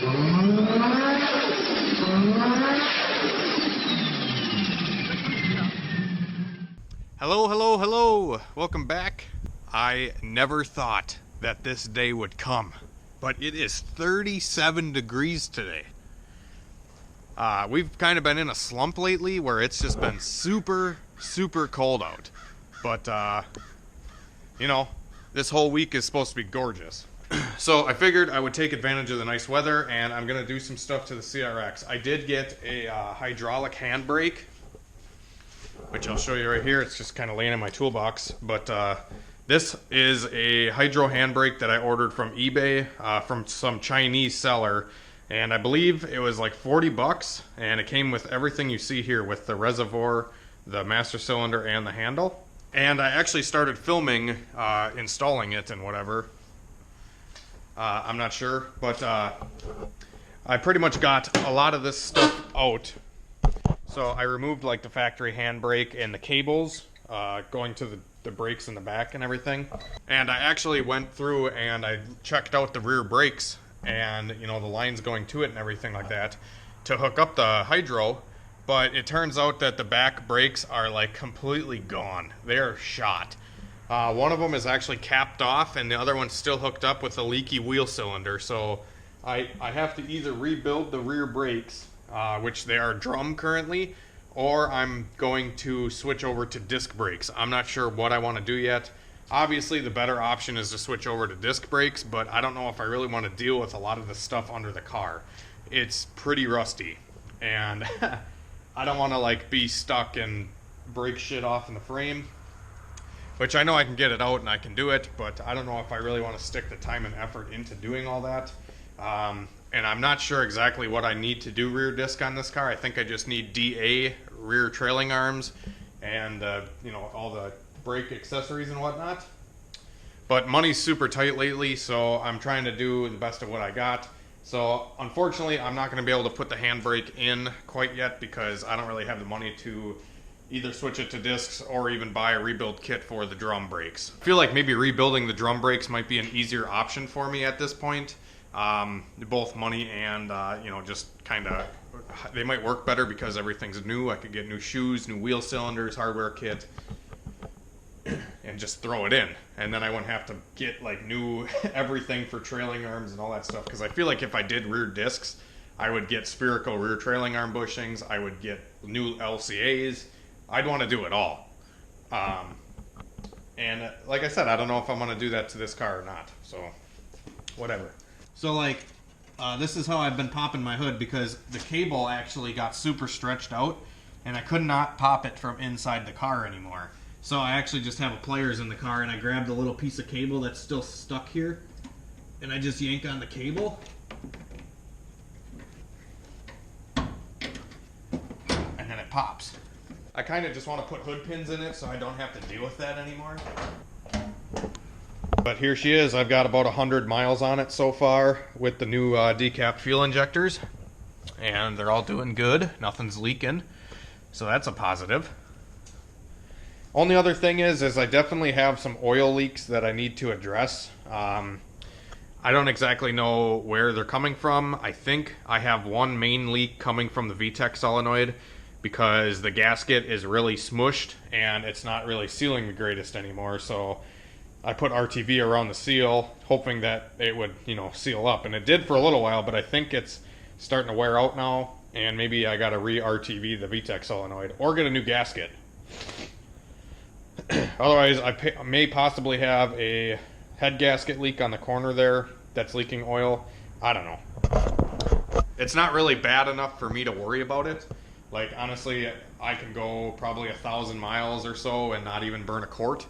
Hello, hello, hello! Welcome back. I never thought that this day would come, but it is 37 degrees today. We've kind of been in a slump lately where it's just been super, super cold out. But, you know, this whole week is supposed to be gorgeous. So I figured I would take advantage of the nice weather, and I'm going to do some stuff to the CRX. I did get a hydraulic handbrake, which I'll show you right here. It's just kind of laying in my toolbox. But this is a hydro handbrake that I ordered from eBay from some Chinese seller. And I believe it was like 40 bucks. And it came with everything you see here with the reservoir, the master cylinder, and the handle. And I actually started filming installing it and whatever. I'm not sure. But I pretty much got a lot of this stuff out. So I removed like the factory handbrake and the cables going to the brakes in the back and everything. And I actually went through and I checked out the rear brakes and, you know, the lines going to it and everything like that to hook up the hydro. But it turns out that the back brakes are like completely gone. They're shot. One of them is actually capped off and the other one's still hooked up with a leaky wheel cylinder. So I have to either rebuild the rear brakes, which they are drum currently, or I'm going to switch over to disc brakes. I'm not sure what I want to do yet. Obviously, the better option is to switch over to disc brakes, but I don't know if I really want to deal with a lot of the stuff under the car. It's pretty rusty, and I don't want to like be stuck and break shit off in the frame, which I know I can get it out and I can do it, but I don't know if I really want to stick the time and effort into doing all that. And I'm not sure exactly what I need to do rear disc on this car. I think I just need DA, rear trailing arms, and you know, all the brake accessories and whatnot. But money's super tight lately, so I'm trying to do the best of what I got. So unfortunately, I'm not going to be able to put the handbrake in quite yet because I don't really have the money to either switch it to discs or even buy a rebuild kit for the drum brakes. I feel like maybe rebuilding the drum brakes might be an easier option for me at this point. Both money and, you know, just kind of, they might work better because everything's new. I could get new shoes, new wheel cylinders, hardware kit, and just throw it in. And then I wouldn't have to get like new everything for trailing arms and all that stuff. Because I feel like if I did rear discs, I would get spherical rear trailing arm bushings. I would get new LCAs. I'd want to do it all. And like I said, I don't know if I'm going to do that to this car or not. So, whatever. So like, this is how I've been popping my hood because the cable actually got super stretched out and I could not pop it from inside the car anymore. So I actually just have a pliers in the car and I grabbed a little piece of cable that's still stuck here and I just yank on the cable. And then it pops. I kind of just want to put hood pins in it so I don't have to deal with that anymore. But here she is. I've got about 100 miles on it so far with the new decapped fuel injectors. And they're all doing good. Nothing's leaking. So that's a positive. Only other thing is I definitely have some oil leaks that I need to address. I don't exactly know where they're coming from. I think I have one main leak coming from the VTEC solenoid because the gasket is really smushed and it's not really sealing the greatest anymore. So I put RTV around the seal, hoping that it would, you know, seal up. And it did for a little while, but I think it's starting to wear out now. And maybe I got to re-RTV the VTEC solenoid or get a new gasket. Otherwise, I may possibly have a head gasket leak on the corner there that's leaking oil. I don't know. It's not really bad enough for me to worry about it. Like, honestly, I can go probably 1,000 miles or so and not even burn a quart.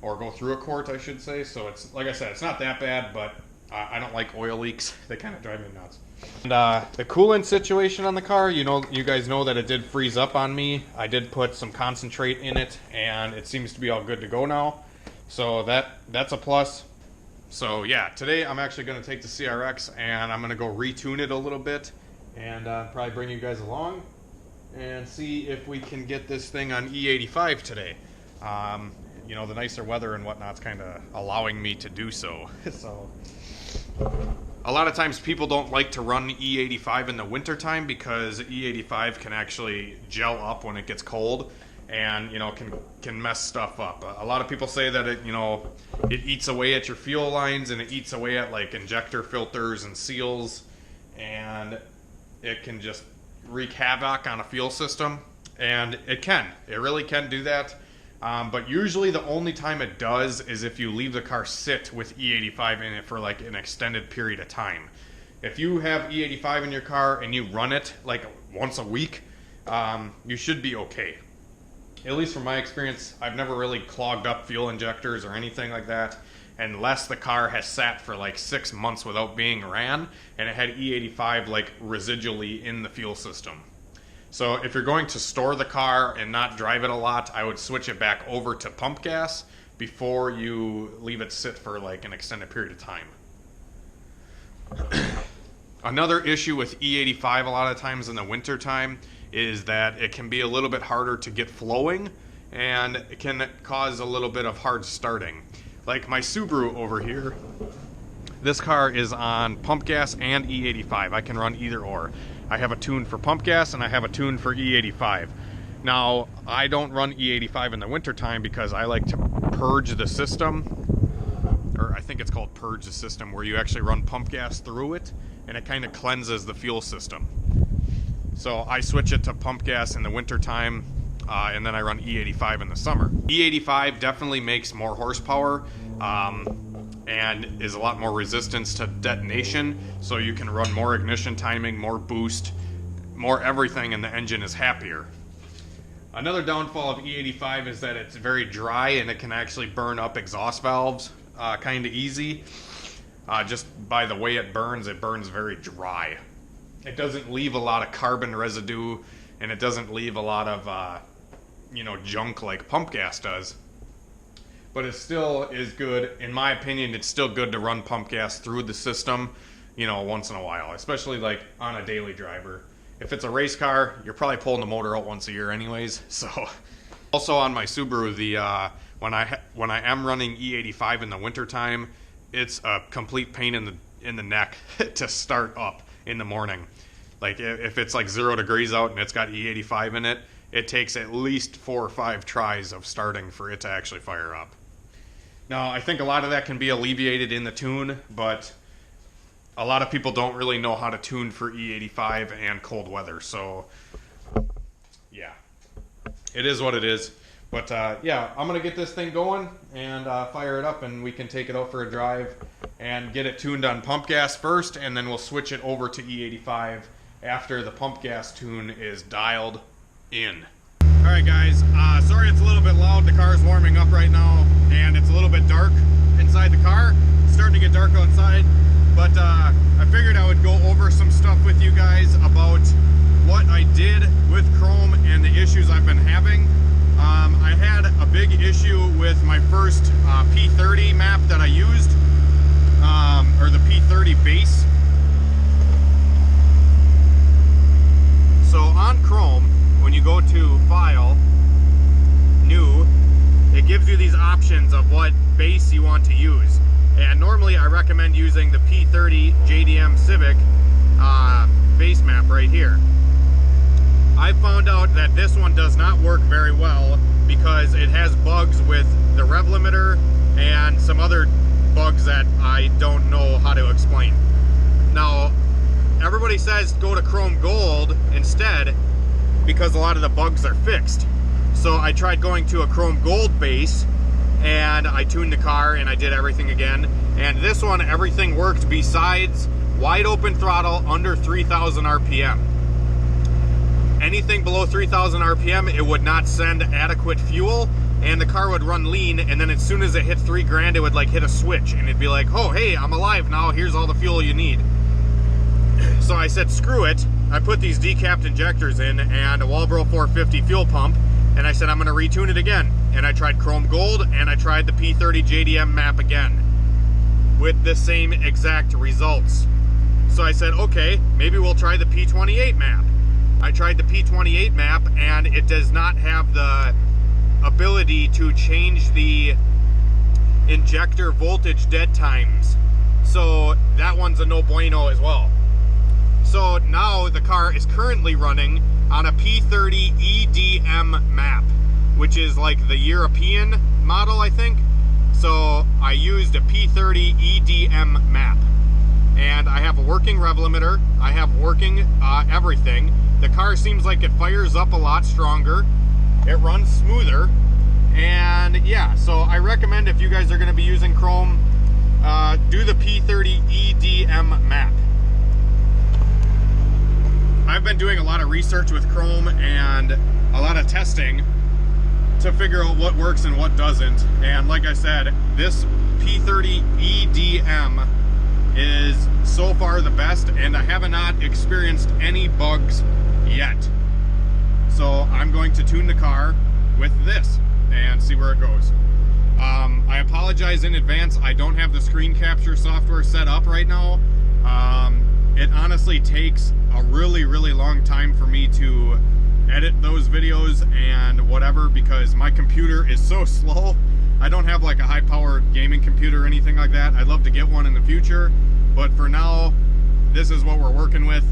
Or go through a quart, I should say. So it's, like I said, it's not that bad, but I don't like oil leaks. They kind of drive me nuts. And the coolant situation on the car, you know, you guys know that it did freeze up on me. I did put some concentrate in it, and it seems to be all good to go now. So that's a plus. So yeah, today I'm actually going to take the CRX and I'm going to go retune it a little bit and probably bring you guys along and see if we can get this thing on E85 today. You know, the nicer weather and whatnot's kind of allowing me to do so. So A lot of times people don't like to run E85 in the wintertime because E85 can actually gel up when it gets cold and, you know, can mess stuff up. A lot of people say that it, you know, it eats away at your fuel lines and it eats away at like injector filters and seals, and it can just wreak havoc on a fuel system. And it really can do that. But usually the only time it does is if you leave the car sit with E85 in it for like an extended period of time. If you have E85 in your car and you run it like once a week, you should be okay. At least from my experience, I've never really clogged up fuel injectors or anything like that, unless the car has sat for like 6 months without being ran and it had E85 like residually in the fuel system. So if you're going to store the car and not drive it a lot, I would switch it back over to pump gas before you leave it sit for like an extended period of time. Another issue with E85 a lot of times in the winter time is that it can be a little bit harder to get flowing, and it can cause a little bit of hard starting. Like my Subaru over here, this car is on pump gas and E85. I can run either or. I have a tune for pump gas and I have a tune for E85. Now, I don't run E85 in the wintertime because I like to purge the system, or I think it's called purge the system, where you actually run pump gas through it and it kind of cleanses the fuel system. So I switch it to pump gas in the wintertime, and then I run E85 in the summer. E85 definitely makes more horsepower, and is a lot more resistance to detonation, so you can run more ignition timing, more boost, more everything, and the engine is happier. Another downfall of E85 is that it's very dry and it can actually burn up exhaust valves kind of easy. Just by the way it burns very dry. It doesn't leave a lot of carbon residue, and it doesn't leave a lot of junk like pump gas does. But it still is good. In my opinion, it's still good to run pump gas through the system, once in a while, especially like on a daily driver. If it's a race car, you're probably pulling the motor out once a year anyways. So, also on my Subaru, when I am running E85 in the wintertime, it's a complete pain in the neck to start up in the morning. Like if it's like 0 degrees out and it's got E85 in it, it takes at least 4 or 5 tries of starting for it to actually fire up. Now, I think a lot of that can be alleviated in the tune, but a lot of people don't really know how to tune for E85 and cold weather. So, yeah, it is what it is. But, yeah, I'm going to get this thing going and fire it up, and we can take it out for a drive and get it tuned on pump gas first, and then we'll switch it over to E85 after the pump gas tune is dialed in. Alright guys, sorry it's a little bit loud. The car is warming up right now and it's a little bit dark inside the car. It's starting to get dark outside, but I figured I would go over some stuff with you guys about what I did with Chrome and the issues I've been having. I had a big issue with my first P30 map that I used, or the P30 base. So on Chrome, when you go to File, New, it gives you these options of what base you want to use. And normally I recommend using the P30 JDM Civic base map right here. I found out that this one does not work very well because it has bugs with the rev limiter and some other bugs that I don't know how to explain. Now, everybody says go to Chrome Gold instead, because a lot of the bugs are fixed. So I tried going to a Chrome Gold base and I tuned the car and I did everything again. And this one, everything worked besides wide open throttle under 3,000 RPM. Anything below 3,000 RPM, it would not send adequate fuel and the car would run lean, and then as soon as it hit 3 grand, it would like hit a switch and it'd be like, oh, hey, I'm alive now, here's all the fuel you need. So I said, screw it. I put these decapped injectors in and a Walbro 450 fuel pump, and I said I'm going to retune it again. And I tried Chrome Gold and I tried the P30 JDM map again with the same exact results. So I said, okay, maybe we'll try the P28 map. I tried the P28 map and it does not have the ability to change the injector voltage dead times So that one's a no bueno as well. So now the car is currently running on a P30 EDM map, which is like the European model, I think. So I used a P30 EDM map. And I have a working rev limiter. I have working everything. The car seems like it fires up a lot stronger. It runs smoother. And yeah, so I recommend if you guys are going to be using Crome, do the P30 EDM map. I've been doing a lot of research with Crome and a lot of testing to figure out what works and what doesn't. And like I said, this P30 EDM is so far the best, and I have not experienced any bugs yet. So I'm going to tune the car with this and see where it goes. I apologize in advance. I don't have the screen capture software set up right now. It honestly takes a really long time for me to edit those videos and whatever, because my computer is so slow. I don't have like a high-powered gaming computer or anything like that. I'd love to get one in the future, but for now, this is what we're working with,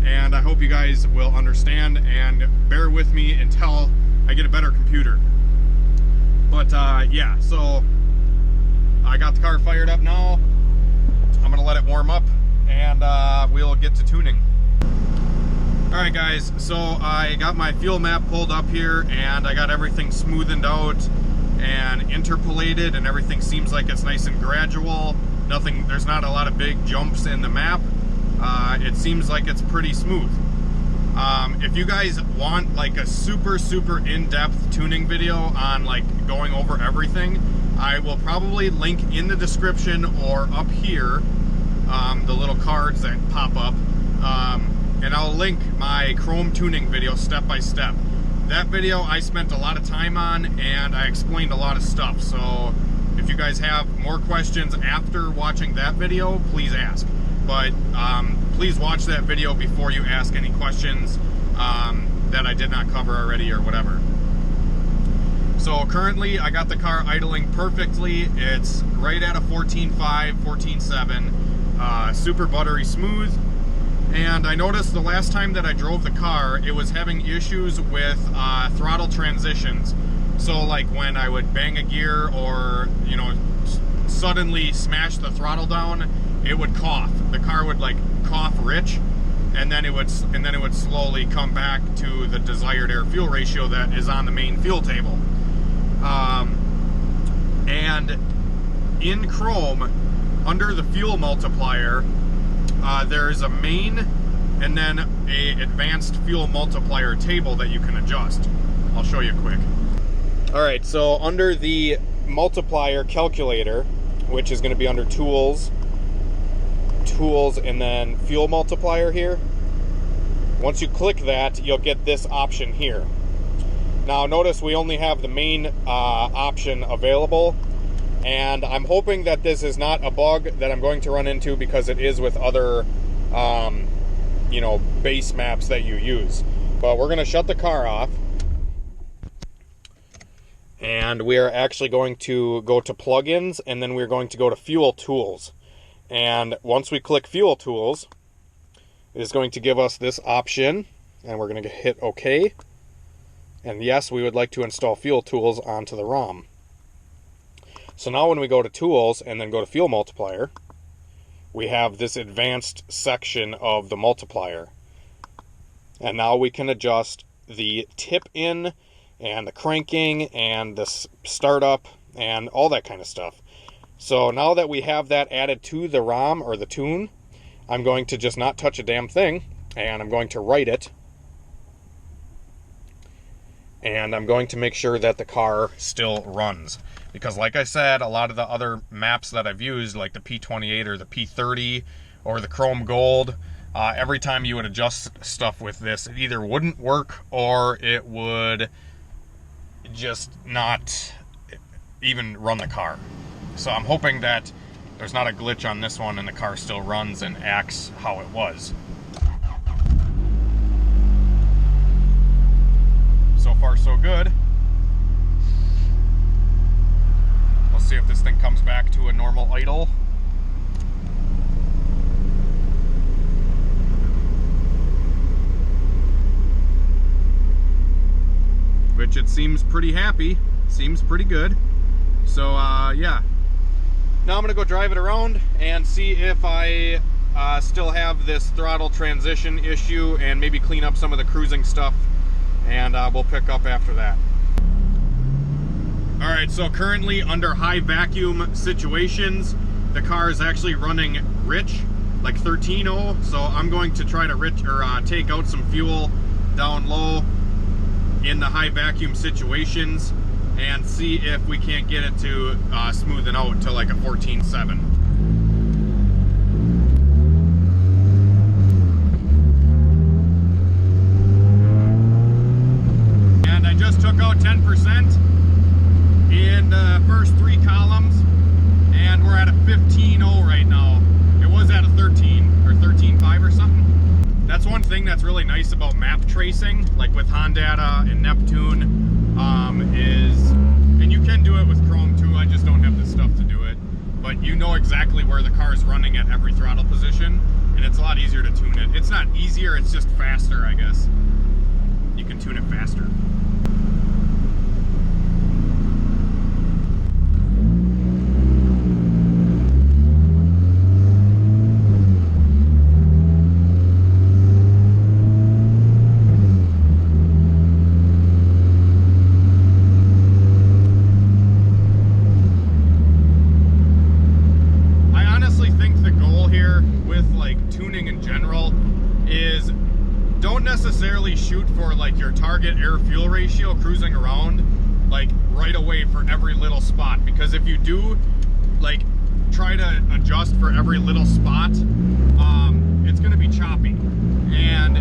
and I hope you guys will understand and bear with me until I get a better computer. But yeah, so I got the car fired up now. I'm gonna let it warm up, and we'll get to tuning. Alright guys, so I got my fuel map pulled up here, and I got everything smoothened out and interpolated, and everything seems like it's nice and gradual. There's not a lot of big jumps in the map. It seems like it's pretty smooth. If you guys want like a super in-depth tuning video on like going over everything, I will probably link in the description or up here, the little cards that pop up, and I'll link my Crome tuning video step by step. That video I spent a lot of time on, and I explained a lot of stuff. So if you guys have more questions after watching that video, please ask. But please watch that video before you ask any questions that I did not cover already or whatever. So currently I got the car idling perfectly. It's right at a 14.5, 14.7, super buttery smooth. And I noticed the last time that I drove the car, it was having issues with throttle transitions. So like when I would bang a gear or, you know, suddenly smash the throttle down, it would cough. The car would like cough rich, and then it would slowly come back to the desired air fuel ratio that is on the main fuel table. And in Crome, under the fuel multiplier, there's a main and then a advanced fuel multiplier table that you can adjust. I'll show you quick. Alright, so under the multiplier calculator, which is going to be under tools, and then fuel multiplier here, once you click that, you'll get this option here. Now notice we only have the main option available, and I'm hoping that this is not a bug that I'm going to run into, because it is with other you know, base maps that you use. But we're going to shut the car off, and we are actually going to go to plugins, and then we're going to go to fuel tools. And once we click fuel tools, it is going to give us this option, and we're going to hit OK. And yes, we would like to install fuel tools onto the ROM. So now when we go to tools and then go to fuel multiplier, we have this advanced section of the multiplier. And now we can adjust the tip in and the cranking and the startup and all that kind of stuff. So now that we have that added to the ROM or the tune, I'm going to just not touch a damn thing, and I'm going to write it. And I'm going to make sure that the car still runs. Because like I said, a lot of the other maps that I've used, like the P28 or the P30 or the Chrome Gold, every time you would adjust stuff with this, it either wouldn't work or it would just not even run the car. So I'm hoping that there's not a glitch on this one and the car still runs and acts how it was. So far so good. Let's see if this thing comes back to a normal idle. which it seems pretty happy. Seems pretty good. So yeah. Now I'm gonna go drive it around and see if I still have this throttle transition issue and maybe clean up some of the cruising stuff, and we'll pick up after that. All right, so currently under high vacuum situations, the car is actually running rich, like 13.0. So I'm going to try to take out some fuel down low in the high vacuum situations and see if we can't get it to smoothen out to like a 14.7. And I just took out 10% in the first 3 columns, and we're at a 15.0 right now. It was at a 13 or 13.5 or something. That's one thing that's really nice about map tracing, like with Hondata and Neptune, and you can do it with Chrome too, I just don't have the stuff to do it, but you know exactly where the car is running at every throttle position, and it's a lot easier to tune it. It's not easier, it's just faster, I guess. You can tune it faster. Necessarily shoot for like your target air fuel ratio cruising around like right away for every little spot, because if you do like try to adjust for every little spot, it's going to be choppy, and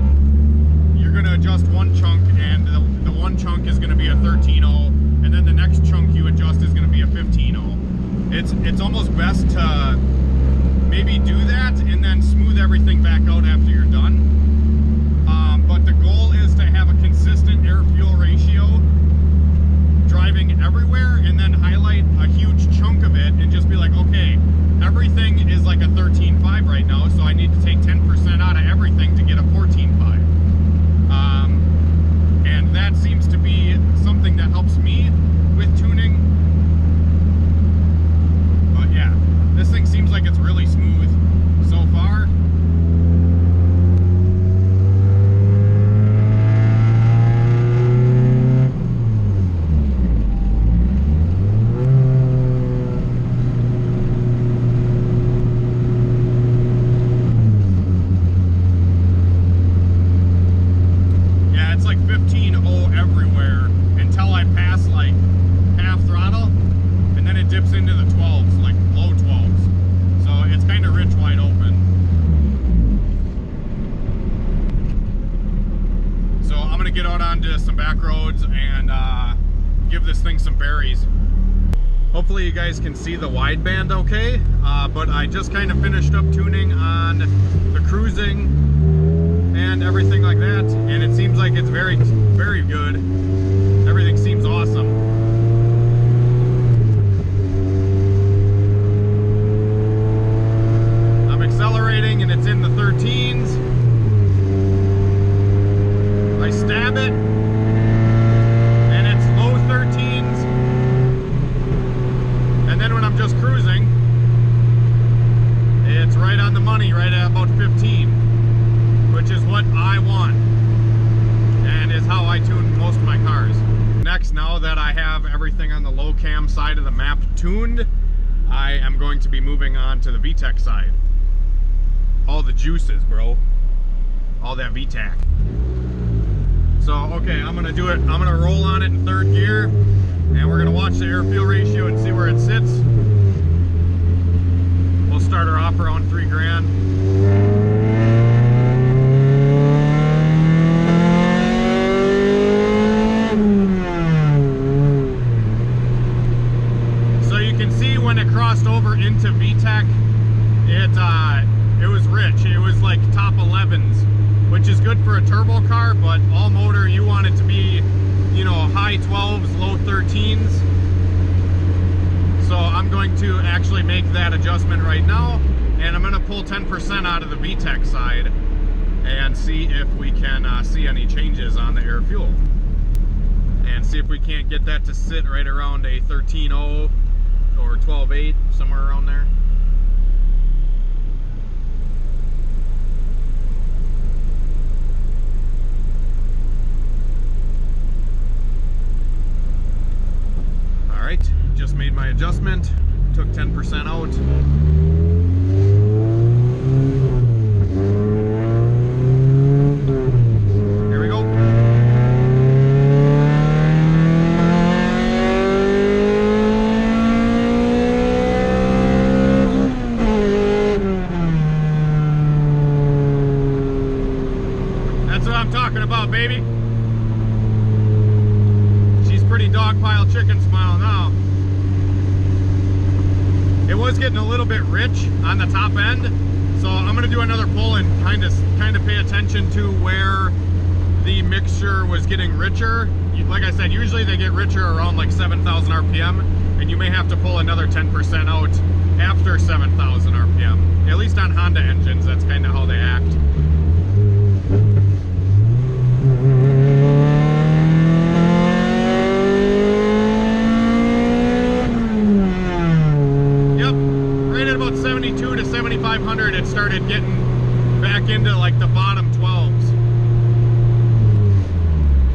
you're going to adjust one chunk, and the one chunk is going to be a 13.0, and then the next chunk you adjust is going to be a 15.0. It's almost best to maybe do that and then smooth everything back out after you're done. But the goal is to have a consistent air-fuel ratio driving everywhere, and then highlight a huge chunk of it and just be like, okay, everything is like a 13.5 right now, so I need to take 10% out of everything to get a 14.5. And that seems to be something that helps me with tuning. But yeah, this thing seems like it's really smooth so far. Hopefully you guys can see the wideband okay, but I just kind of finished up tuning on the cruising and everything like that, and it seems like it's very, very good. Everything seems awesome. I'm accelerating and it's in the 13s. I stab it and it's low 13s. And then when I'm just cruising, it's right on the money, right at about 15, which is what I want, and is how I tune most of my cars. Next, now that I have everything on the low cam side of the map tuned, I am going to be moving on to the VTEC side. All the juices, bro. All that VTEC. So, okay, I'm gonna do it. I'm gonna roll on it in 3rd gear, and we're gonna watch the air-fuel ratio and see where it sits. We'll start her off around 3 grand. So you can see when it crossed over into VTEC, it was rich. It was like top 11s, which is good for a turbo car, but all motor you want it to be, you know, high 12s, low 13s. So I'm going to actually make that adjustment right now, and I'm going to pull 10% out of the VTEC side and see if we can see any changes on the air fuel. and see if we can't get that to sit right around a 13.0 or 12.8, somewhere around there. Alright, just made my adjustment, took 10% out. Here we go. That's what I'm talking about, baby. She's pretty dog pile chicken smile now. It was getting a little bit rich on the top end, so I'm gonna do another pull and kind of pay attention to where the mixture was getting richer. Like I said, usually they get richer around like 7,000 RPM, and you may have to pull another 10% out after 7,000 RPM. At least on Honda engines, that's kind of how they act. To 7,500, it started getting back into like the bottom 12s.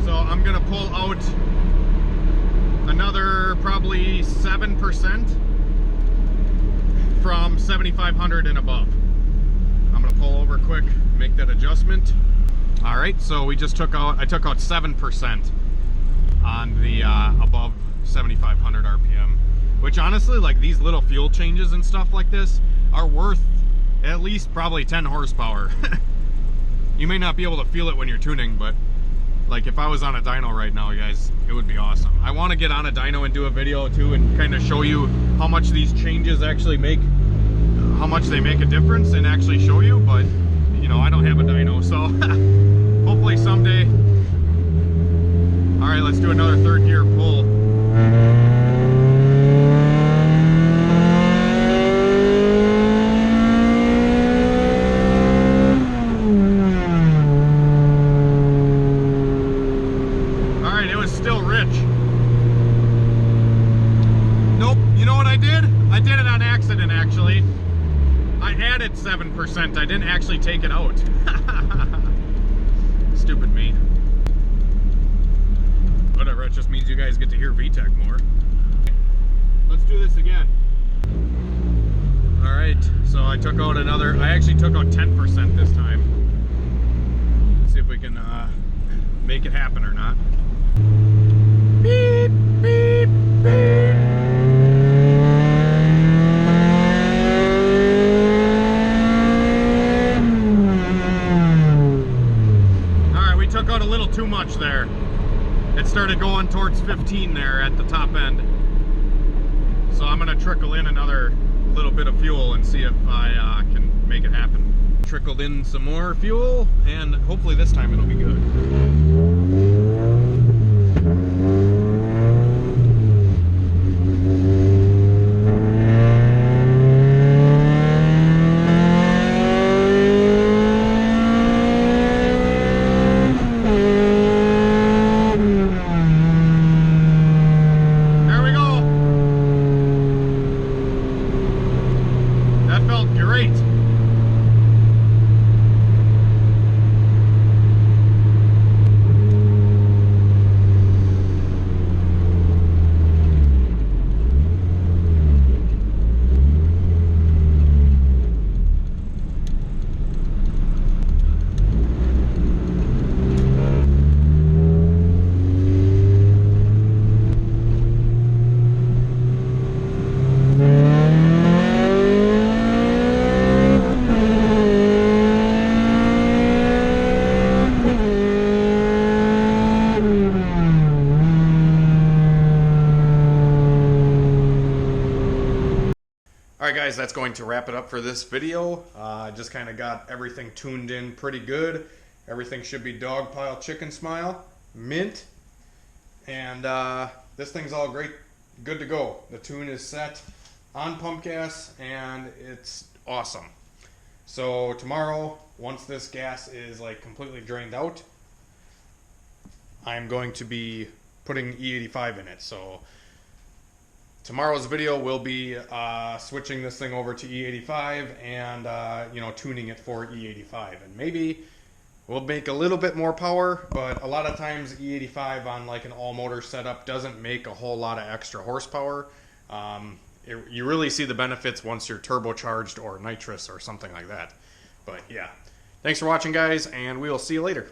So I'm gonna pull out another probably 7% from 7,500 and above. I'm gonna pull over quick, make that adjustment. All right, so we just took out, I took out 7% on the above 7,500 RPM, which honestly, like these little fuel changes and stuff like this are worth at least probably 10 horsepower. You may not be able to feel it when you're tuning, but like if I was on a dyno right now, guys, it would be awesome. I want to get on a dyno and do a video too and kind of show you how much these changes actually make, how much they make a difference, and actually show you, but you know, I don't have a dyno, so hopefully someday. All right, let's do another third gear pull. Actually, I added 7%. I didn't actually take it out. Stupid me. Whatever, it just means you guys get to hear VTEC more. Let's do this again. Alright, so I took out another, I actually took out 10% this time. Let's see if we can make it happen or not. Beep, beep, beep. Took out a little too much there. It started going towards 15 there at the top end. So I'm gonna trickle in another little bit of fuel and see if I can make it happen. Trickled in some more fuel, and hopefully this time it'll be good. Alright guys, that's going to wrap it up for this video. I just kind of got everything tuned in pretty good. Everything should be dog pile chicken smile, mint, and this thing's all great, good to go. The tune is set on pump gas and it's awesome. So tomorrow, once this gas is like completely drained out, I'm going to be putting E85 in it. So tomorrow's video will be switching this thing over to E85 and you know, tuning it for E85, and maybe we'll make a little bit more power, but a lot of times E85 on like an all motor setup doesn't make a whole lot of extra horsepower. You really see the benefits once you're turbocharged or nitrous or something like that. But yeah, thanks for watching, guys, and we will see you later.